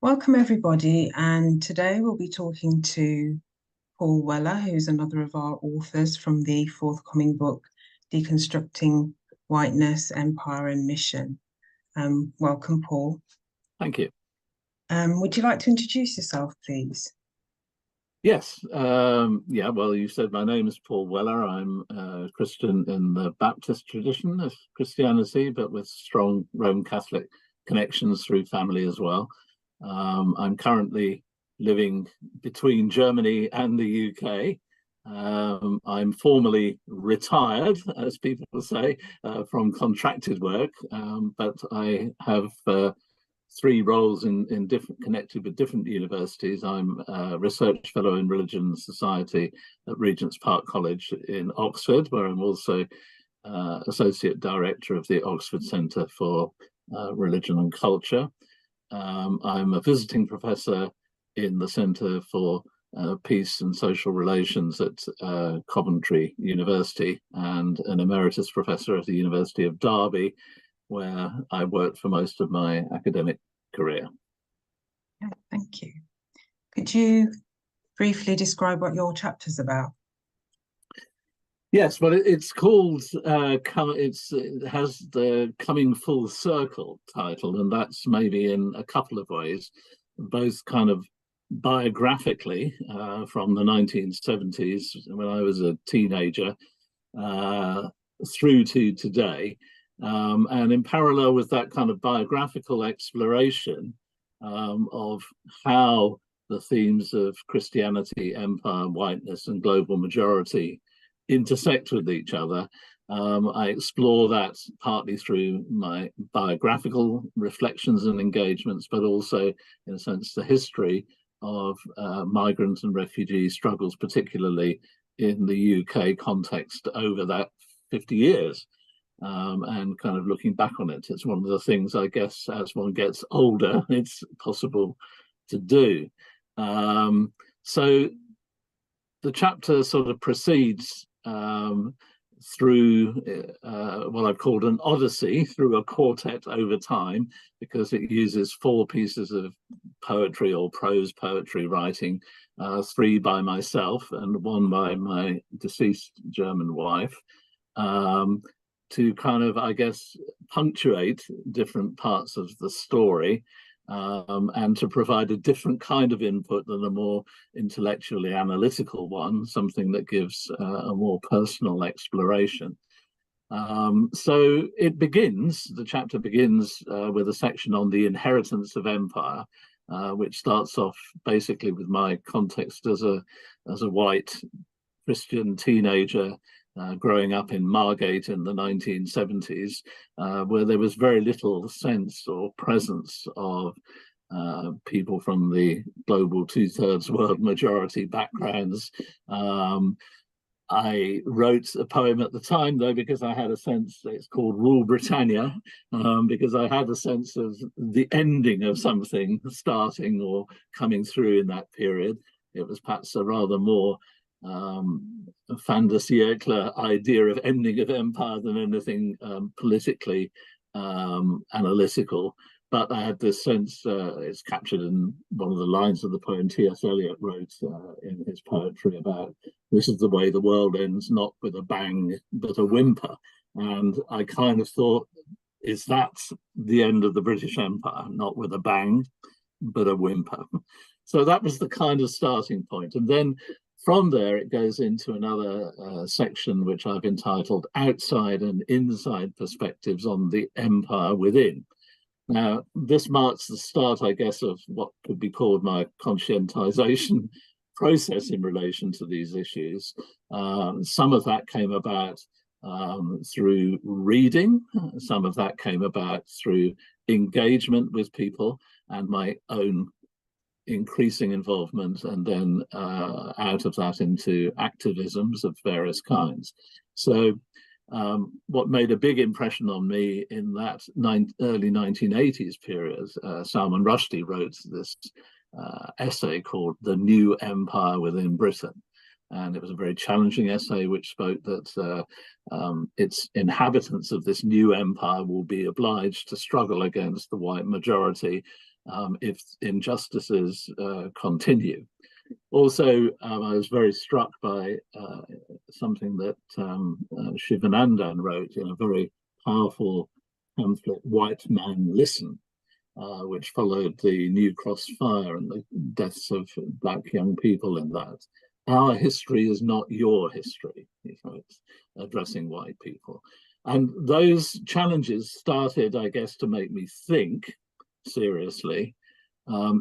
Welcome, everybody. And today we'll be talking to Paul Weller, who's another of our authors from the forthcoming book, Deconstructing Whiteness, Empire and Mission. Welcome, Paul. Thank you. Would you like to introduce yourself, please? Yes. Well, you said my name is Paul Weller. I'm a Christian in the Baptist tradition of Christianity, but with strong Roman Catholic connections through family as well. I'm currently living between Germany and the UK. I'm formally retired, as people say, from contracted work, but I have three roles in different, connected with different universities. I'm a research fellow in religion and society at Regent's Park College in Oxford, where I'm also associate director of the Oxford Centre for Religion and Culture. I'm a visiting professor in the Centre for Peace and Social Relations at Coventry University, and an emeritus professor at the University of Derby, where I worked for most of my academic career. Yeah, thank you. Could you briefly describe what your chapter's about? Yes, well, it's called, it has the Coming Full Circle title, and that's maybe in a couple of ways, both kind of biographically from the 1970s, when I was a teenager, through to today. And in parallel with that kind of biographical exploration of how the themes of Christianity, empire, whiteness, and global majority intersect with each other, I explore that partly through my biographical reflections and engagements, but also, in a sense, the history of migrant and refugee struggles, particularly in the UK context over that 50 years. And kind of looking back on it, it's one of the things, I guess, as one gets older, it's possible to do. So the chapter sort of proceeds through what I've called an odyssey, through a quartet over time, because it uses four pieces of poetry or prose poetry writing, three by myself and one by my deceased German wife, to kind of, I guess, punctuate different parts of the story, and to provide a different kind of input than a more intellectually analytical one, something that gives a more personal exploration. So the chapter begins with a section on the inheritance of empire, which starts off basically with my context as a white Christian teenager growing up in Margate in the 1970s, where there was very little sense or presence of people from the global two-thirds world majority backgrounds. I wrote a poem at the time, though, because I had a sense, it's called Rule Britannia, because I had a sense of the ending of something starting or coming through in that period. It was perhaps a rather more fin de siècle idea of ending of empire than anything politically analytical. But I had this sense, it's captured in one of the lines of the poem T.S. Eliot wrote in his poetry about, this is the way the world ends, not with a bang, but a whimper. And I kind of thought, is that the end of the British Empire? Not with a bang, but a whimper. So that was the kind of starting point. And then from there, it goes into another section, which I've entitled Outside and Inside Perspectives on the Empire Within. Now, this marks the start, I guess, of what could be called my conscientization process in relation to these issues. Some of that came about through reading. Some of that came about through engagement with people and my own increasing involvement, and then out of that into activisms of various kinds. So what made a big impression on me in that early 1980s period, Salman Rushdie wrote this essay called The New Empire Within Britain. And it was a very challenging essay which spoke that its inhabitants of this new empire will be obliged to struggle against the white majority if injustices continue. Also, I was very struck by something that Shivanandan wrote in a very powerful pamphlet, White Man Listen, which followed the New Cross fire and the deaths of black young people in that. Our history is not your history, he writes, addressing white people. And those challenges started, I guess, to make me think seriously,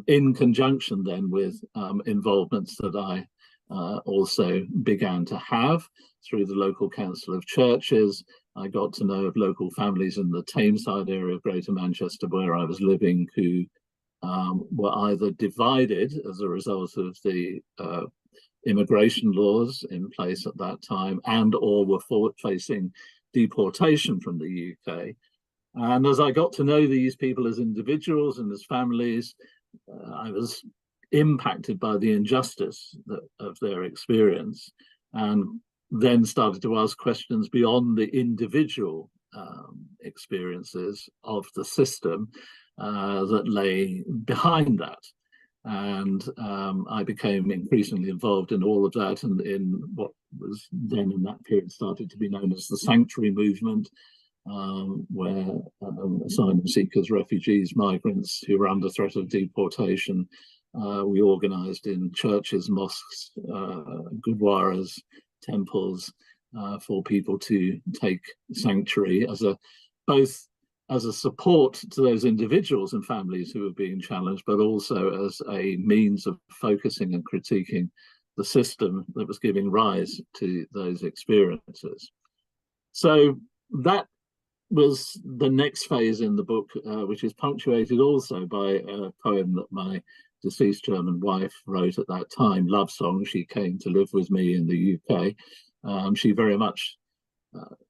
in conjunction then with involvements that I also began to have through the local council of churches. I got to know of local families in the Tameside area of Greater Manchester where I was living who were either divided as a result of the immigration laws in place at that time and or were facing deportation from the UK. And as I got to know these people as individuals and as families, I was impacted by the injustice of their experience, and then started to ask questions beyond the individual experiences of the system that lay behind that. And I became increasingly involved in all of that, and in what was then in that period started to be known as the sanctuary movement, where asylum seekers, refugees, migrants who were under threat of deportation, we organised in churches, mosques, gurdwaras, temples, for people to take sanctuary as both as a support to those individuals and families who were being challenged, but also as a means of focusing and critiquing the system that was giving rise to those experiences. So that was the next phase in the book, which is punctuated also by a poem that my deceased German wife wrote at that time, Love Song. She came to live with me in the UK. She very much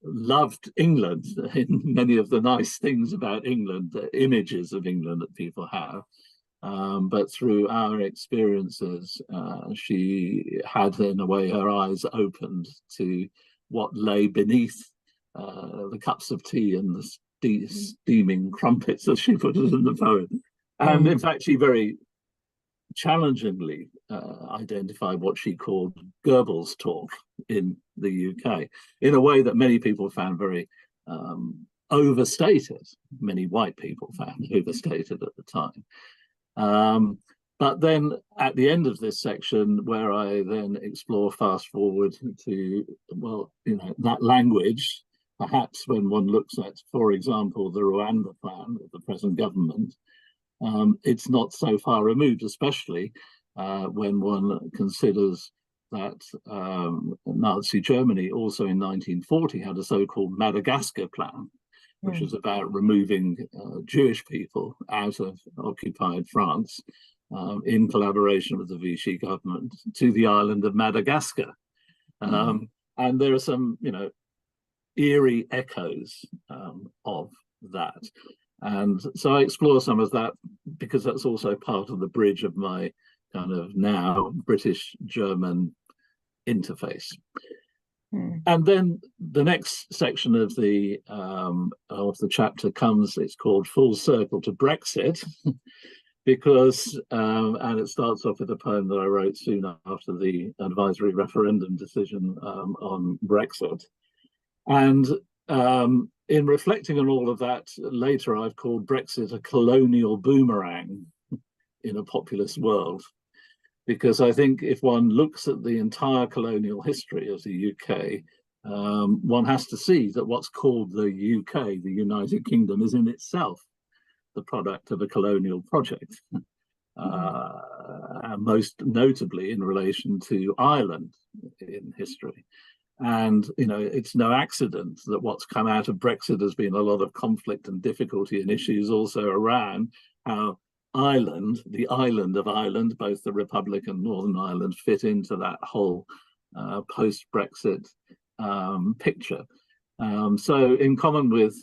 loved England in many of the nice things about England, the images of England that people have. But through our experiences, she had, in a way, her eyes opened to what lay beneath the cups of tea and the steaming crumpets, as she put it in the poem. And in fact, she very challengingly identified what she called Goebbels talk in the UK, in a way that many people found very overstated. Many white people found overstated at the time. But then at the end of this section, where I then explore fast forward to, well, you know, that language, perhaps when one looks at, for example, the Rwanda plan of the present government, it's not so far removed, especially when one considers that Nazi Germany also in 1940 had a so-called Madagascar plan, which was about removing Jewish people out of occupied France in collaboration with the Vichy government to the island of Madagascar. And there are some, you know, eerie echoes of that. And so I explore some of that because that's also part of the bridge of my kind of now British-German interface. And then the next section of the chapter comes, it's called Full Circle to Brexit, because, and it starts off with a poem that I wrote soon after the advisory referendum decision on Brexit. And in reflecting on all of that, later I've called Brexit a colonial boomerang in a populist world, because I think if one looks at the entire colonial history of the UK, one has to see that what's called the UK, the United Kingdom, is in itself the product of a colonial project, and most notably in relation to Ireland in history. And, you know, it's no accident that what's come out of Brexit has been a lot of conflict and difficulty and issues also around how Ireland, the island of Ireland, both the Republic and Northern Ireland, fit into that whole post-Brexit picture. So in common with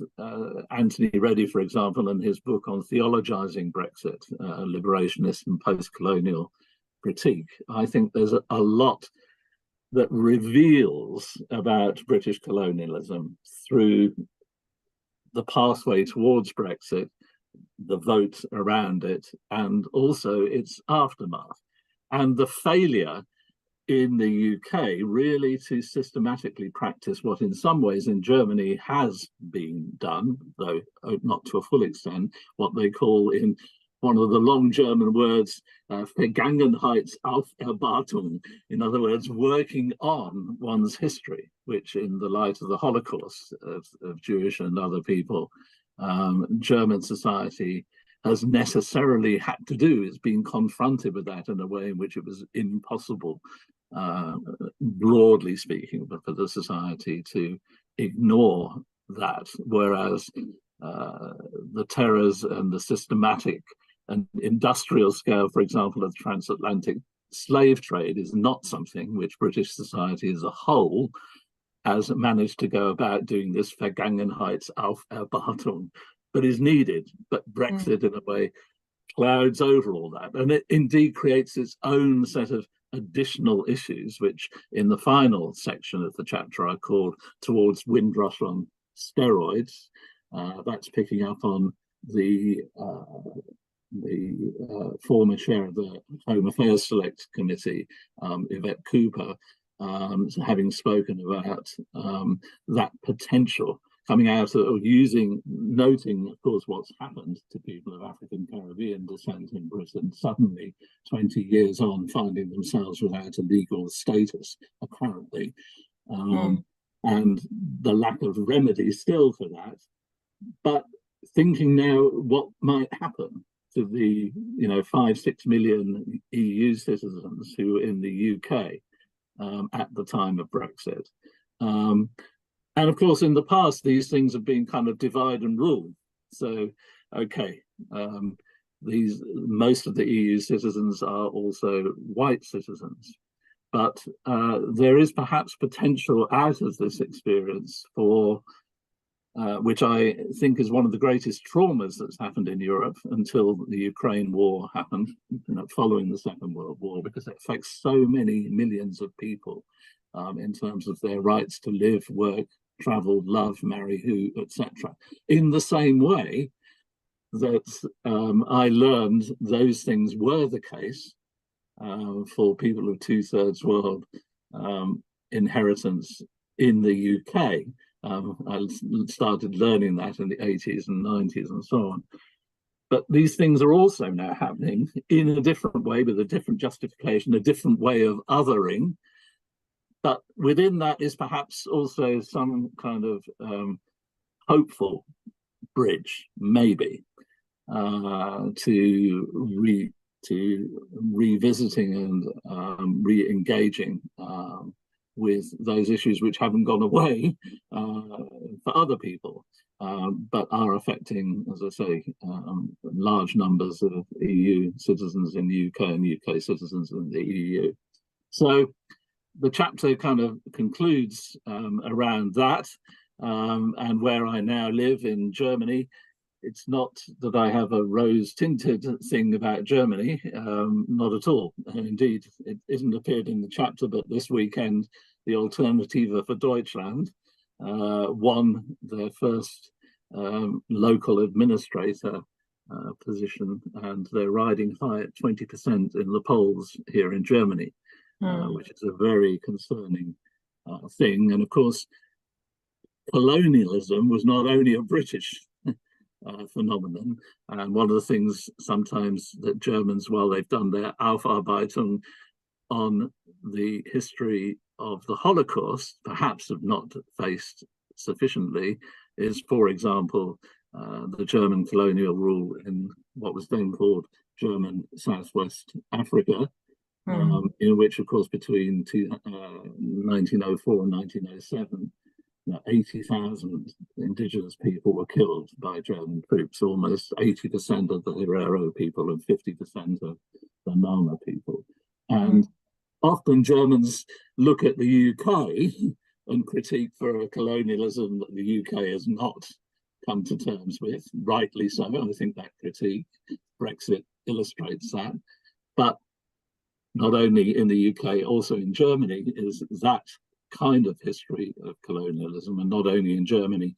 Anthony Reddie, for example, and his book on theologizing Brexit, liberationist and post-colonial critique, I think there's a lot that reveals about British colonialism through the pathway towards Brexit, the vote around it, and also its aftermath. And the failure in the UK really to systematically practice what in some ways in Germany has been done, though not to a full extent, what they call in one of the long German words, Vergangenheitsaufarbeitung, in other words, working on one's history, which in the light of the Holocaust of Jewish and other people, German society has necessarily had to do. It's been confronted with that in a way in which it was impossible, broadly speaking, for the society to ignore that, whereas the terrors and the systematic and industrial scale, for example, of transatlantic slave trade is not something which British society as a whole has managed to go about doing this Vergangenheitsaufarbeitung, but is needed. But Brexit, in a way, clouds over all that. And it indeed creates its own set of additional issues, which in the final section of the chapter I called Towards Windrush on Steroids. That's picking up on the former chair of the Home Affairs Select Committee, Yvette Cooper, having spoken about that potential coming out of noting, of course, what's happened to people of African Caribbean descent in Britain, suddenly 20 years on, finding themselves without a legal status, apparently, and the lack of remedy still for that. But thinking now what might happen to the 5-6 million EU citizens who were in the UK at the time of Brexit. And of course, in the past, these things have been kind of divide and rule. So, okay, most of the EU citizens are also white citizens, but there is perhaps potential out of this experience for which I think is one of the greatest traumas that's happened in Europe until the Ukraine war happened, following the Second World War, because it affects so many millions of people in terms of their rights to live, work, travel, love, marry, who, etc. In the same way that I learned those things were the case for people of two-thirds world inheritance in the UK. I started learning that in the 80s and 90s and so on. But these things are also now happening in a different way, with a different justification, a different way of othering. But within that is perhaps also some kind of hopeful bridge, maybe, to revisiting and re-engaging with those issues which haven't gone away for other people, but are affecting, as I say, large numbers of EU citizens in the UK and UK citizens in the EU. So the chapter kind of concludes around that, and where I now live in Germany. It's not that I have a rose-tinted thing about Germany, not at all. Indeed, it isn't appeared in the chapter, but this weekend, the Alternative for Deutschland won their first local administrator position, and they're riding high at 20% in the polls here in Germany, which is a very concerning thing. And of course, colonialism was not only a British phenomenon, and one of the things sometimes that Germans, while they've done their Aufarbeitung on the history of the Holocaust, perhaps have not faced sufficiently, is, for example, the German colonial rule in what was then called German Southwest Africa, in which, of course, between 1904 and 1907, 80,000 indigenous people were killed by German troops, almost 80% of the Herero people and 50% of the Nama people. And often Germans look at the UK and critique for a colonialism that the UK has not come to terms with, rightly so. I think that critique, Brexit, illustrates that. But not only in the UK, also in Germany, is that kind of history of colonialism, and not only in Germany,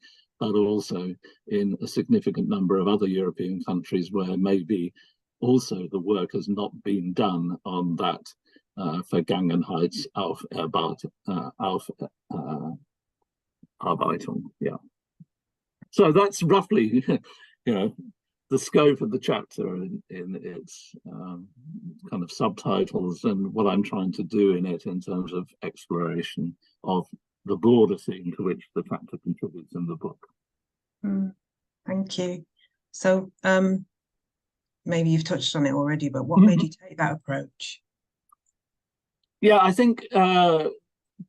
but also in a significant number of other European countries where maybe also the work has not been done on that Vergangenheitsarbeitung. Yeah. So that's roughly, the scope of the chapter in its kind of subtitles and what I'm trying to do in it in terms of exploration of the broader theme to which the chapter contributes in the book. Thank you. So maybe you've touched on it already, but what made you take that approach? Yeah, I think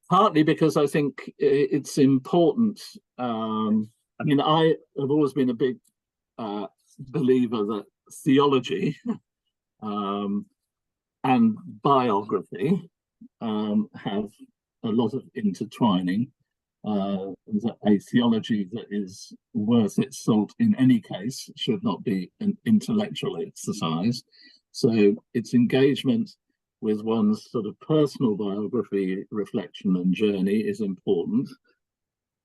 partly because I think it's important. I mean, I have always been a big believer that theology and biography have a lot of intertwining. That a theology that is worth its salt in any case should not be an intellectual exercise. So its engagement with one's sort of personal biography, reflection and journey is important.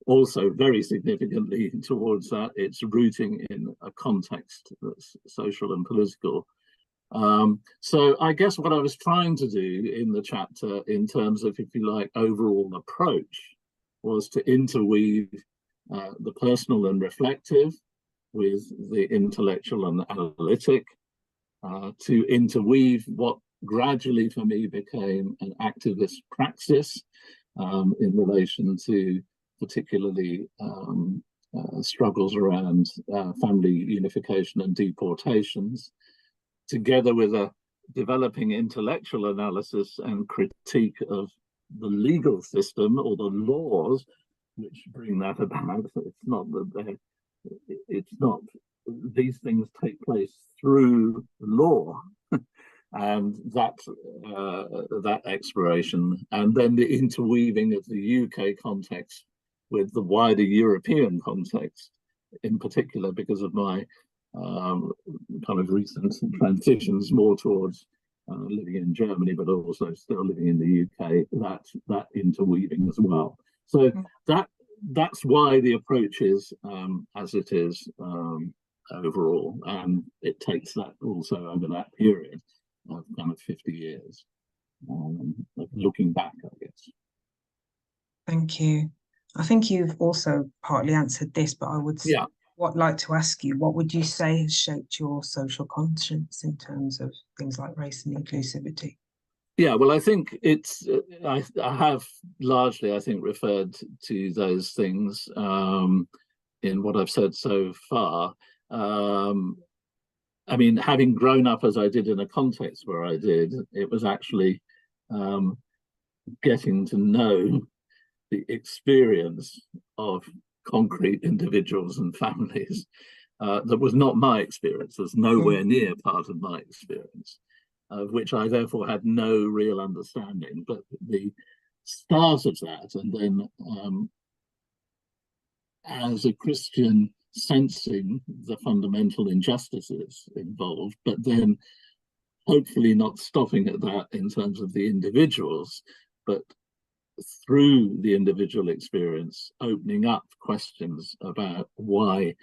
Also, very significantly towards that, it's rooting in a context that's social and political. So I guess what I was trying to do in the chapter in terms of, if you like, overall approach was to interweave the personal and reflective with the intellectual and analytic, to interweave what gradually for me became an activist praxis in relation to particularly struggles around family unification and deportations, together with a developing intellectual analysis and critique of the legal system or the laws which bring that about. It's not these things take place through law. And that exploration, and then the interweaving of the UK context with the wider European context, in particular because of my kind of recent transitions more towards living in Germany, but also still living in the UK, that interweaving as well. So that's why the approach is as it is overall, and it takes that also over that period of kind of 50 years of looking back, I guess. Thank you. I think you've also partly answered this, but I would like to ask you, what would you say has shaped your social conscience in terms of things like race and inclusivity? Yeah, well, I think it's, I have largely, I think, referred to those things in what I've said so far. I mean, having grown up as I did in a context where I did, it was actually getting to know the experience of concrete individuals and families that was not my experience, was nowhere near part of my experience, of which I therefore had no real understanding. But the start of that, and then as a Christian, sensing the fundamental injustices involved, but then hopefully not stopping at that in terms of the individuals, but through the individual experience, opening up questions about why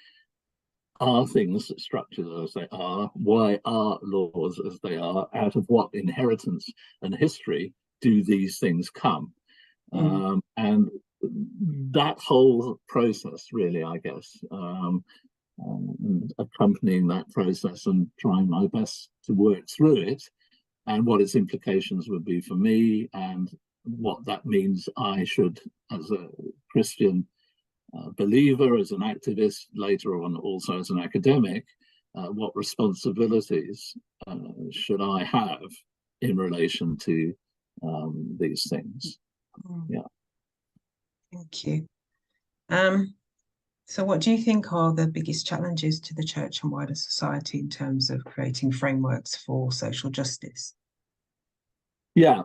are things structured as they are, why are laws as they are, out of what inheritance and history do these things come? And that whole process, really, I guess, accompanying that process and trying my best to work through it, and what its implications would be for me, and what that means I should, as a Christian believer, as an activist, later on also as an academic, what responsibilities should I have in relation to these things? Yeah. Thank you. So what do you think are the biggest challenges to the church and wider society in terms of creating frameworks for social justice? Yeah,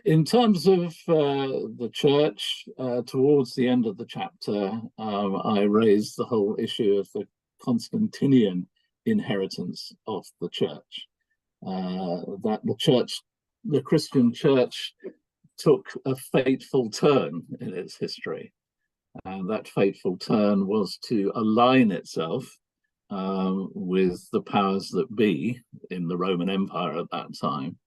in terms of the church, towards the end of the chapter, I raised the whole issue of the Constantinian inheritance of the church, that the Christian church took a fateful turn in its history. And that fateful turn was to align itself with the powers that be in the Roman Empire at that time.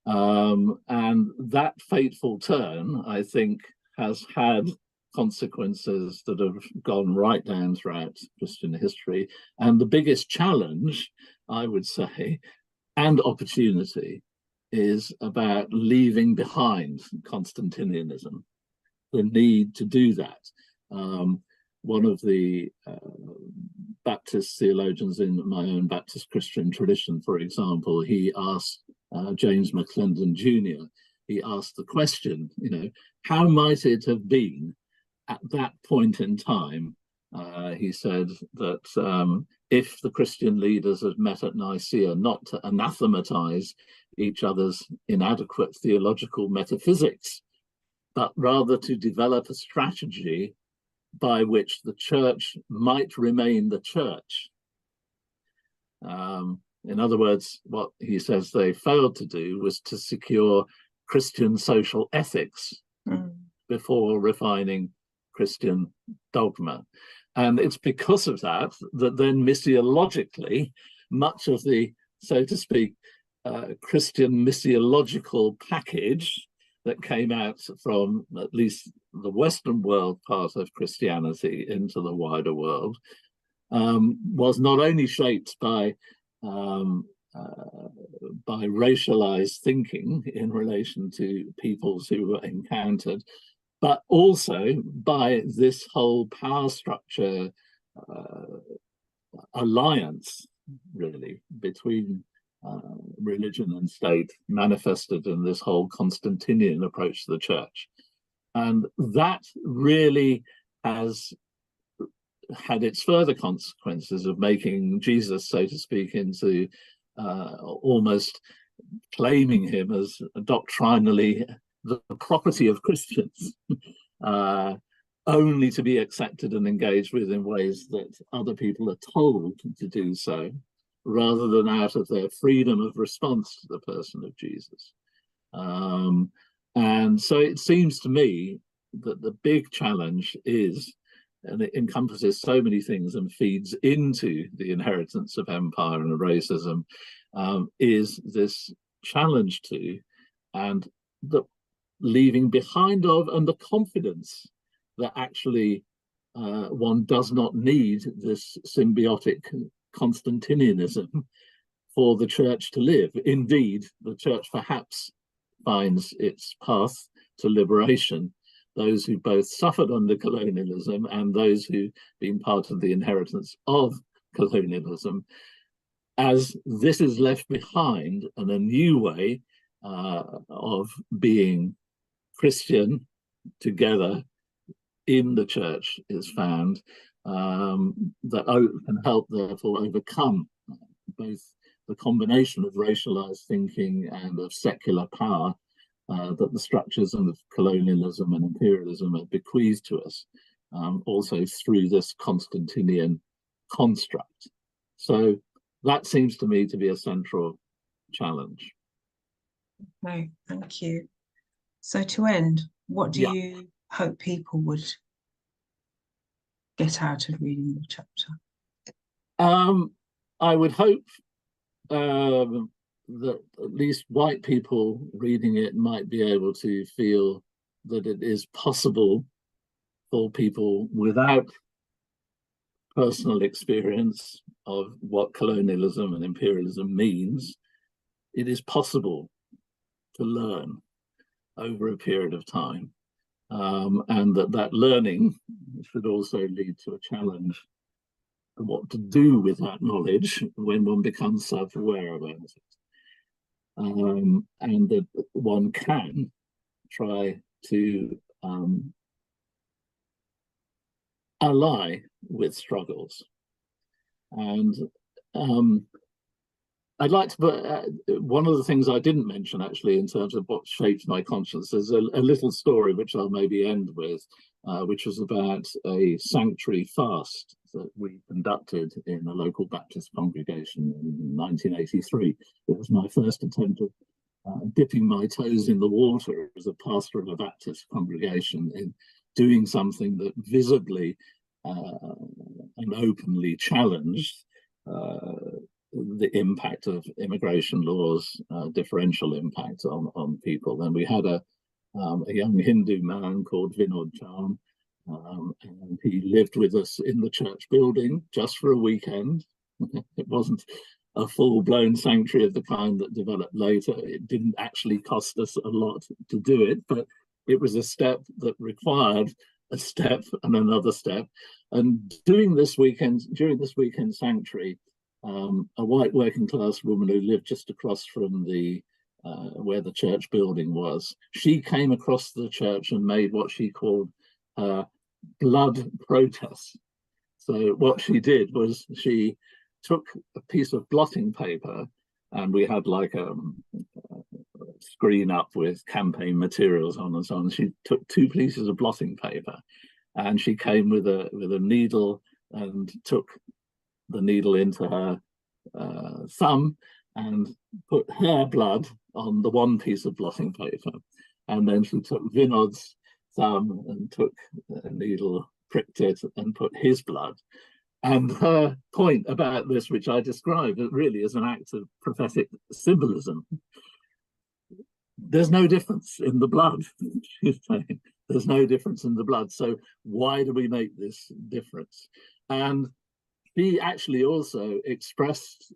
And that fateful turn, I think, has had consequences that have gone right down throughout Christian history. And the biggest challenge, I would say, and opportunity, is about leaving behind Constantinianism, the need to do that. One of the Baptist theologians in my own Baptist Christian tradition, for example, he asked James McClendon Jr., he asked the question, how might it have been at that point in time? He said that if the Christian leaders had met at Nicaea not to anathematize each other's inadequate theological metaphysics, but rather to develop a strategy by which the church might remain the church. In other words, what he says they failed to do was to secure Christian social ethics before refining Christian dogma. And it's because of that that then missiologically, much of the, so to speak, Christian missiological package that came out from at least the Western world part of Christianity into the wider world was not only shaped by racialized thinking in relation to peoples who were encountered, but also by this whole power structure alliance, really, between religion and state, manifested in this whole Constantinian approach to the church. And that really has had its further consequences of making Jesus, so to speak, into almost claiming him as doctrinally the property of Christians, only to be accepted and engaged with in ways that other people are told to do so, rather than out of their freedom of response to the person of Jesus. And so it seems to me that the big challenge is, and it encompasses so many things and feeds into the inheritance of empire and racism, is this challenge to, and the leaving behind of, and the confidence that actually one does not need this symbiotic Constantinianism for the church to live. Indeed, the church perhaps finds its path to liberation, those who both suffered under colonialism and those who've been part of the inheritance of colonialism, as this is left behind and a new way of being Christian together in the church is found, that can help therefore overcome both the combination of racialized thinking and of secular power that the structures of colonialism and imperialism have bequeathed to us, also through this Constantinian construct. So that seems to me to be a central challenge. No, thank you. So to end, what do you hope people would get out of reading the chapter? I would hope that at least white people reading it might be able to feel that it is possible for people without personal experience of what colonialism and imperialism means, it is possible to learn over a period of time. And that learning should also lead to a challenge of what to do with that knowledge when one becomes self-aware about it. And that one can try to ally with struggles. And I'd like to put one of the things I didn't mention actually in terms of what shaped my conscience is a little story which I'll maybe end with, which was about a sanctuary fast that we conducted in a local Baptist congregation in 1983. It was my first attempt at dipping my toes in the water as a pastor of a Baptist congregation in doing something that visibly and openly challenged the impact of immigration laws, differential impact on people. And we had a young Hindu man called Vinod Chan, and he lived with us in the church building just for a weekend. It wasn't a full-blown sanctuary of the kind that developed later. It didn't actually cost us a lot to do it, but it was a step that required a step and another step. And during this weekend sanctuary, a white working class woman who lived just across from the where the church building was, she came across the church and made what she called blood protest. So what she did was she took a piece of blotting paper, and we had like a screen up with campaign materials on and so on. She took 2 pieces of blotting paper, and she came with a needle and took the needle into her thumb and put her blood on the 1 piece of blotting paper. And then she took Vinod's thumb and took a needle, pricked it, and put his blood. And her point about this, which I describe really as an act of prophetic symbolism, there's no difference in the blood, she's saying. There's no difference in the blood. So why do we make this difference? And she actually also expressed,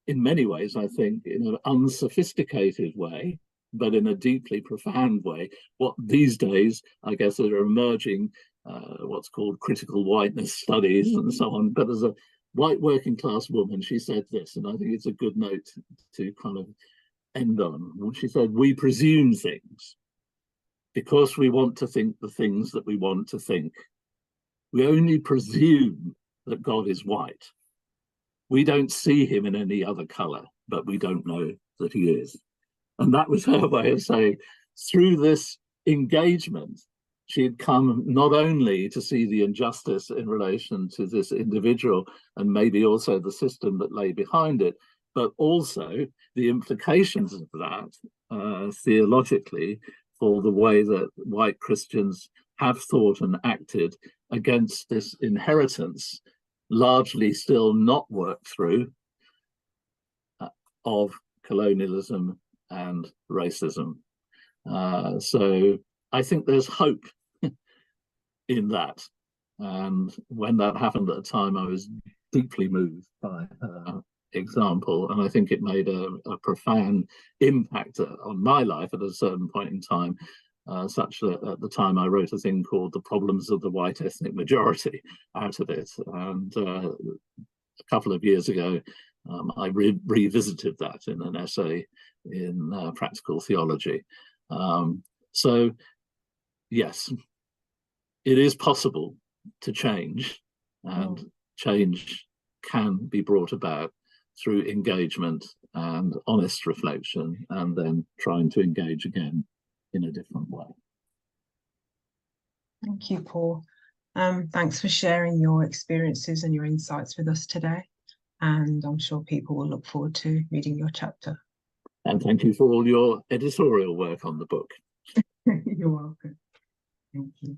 in many ways, I think, in an unsophisticated way, but in a deeply profound way, what these days, I guess, are emerging, what's called critical whiteness studies and so on. But as a white working class woman, she said this, and I think it's a good note to kind of end on. She said, "We presume things because we want to think the things that we want to think. We only presume that God is white. We don't see him in any other color, but we don't know that he is." And that was her way of saying, through this engagement, she had come not only to see the injustice in relation to this individual and maybe also the system that lay behind it, but also the implications of that theologically for the way that white Christians have thought and acted against this inheritance, largely still not worked through, of colonialism and racism. So I think there's hope in that. And when that happened at the time, I was deeply moved by her example. And I think it made a profound impact on my life at a certain point in time, such that at the time I wrote a thing called The Problems of the White Ethnic Majority out of it. And a couple of years ago, I revisited that in an essay in Practical Theology. So, yes, it is possible to change, and change can be brought about through engagement and honest reflection, and then trying to engage again in a different way. Thank you, Paul. Thanks for sharing your experiences and your insights with us today. And I'm sure people will look forward to reading your chapter. And thank you for all your editorial work on the book. You're welcome. Thank you.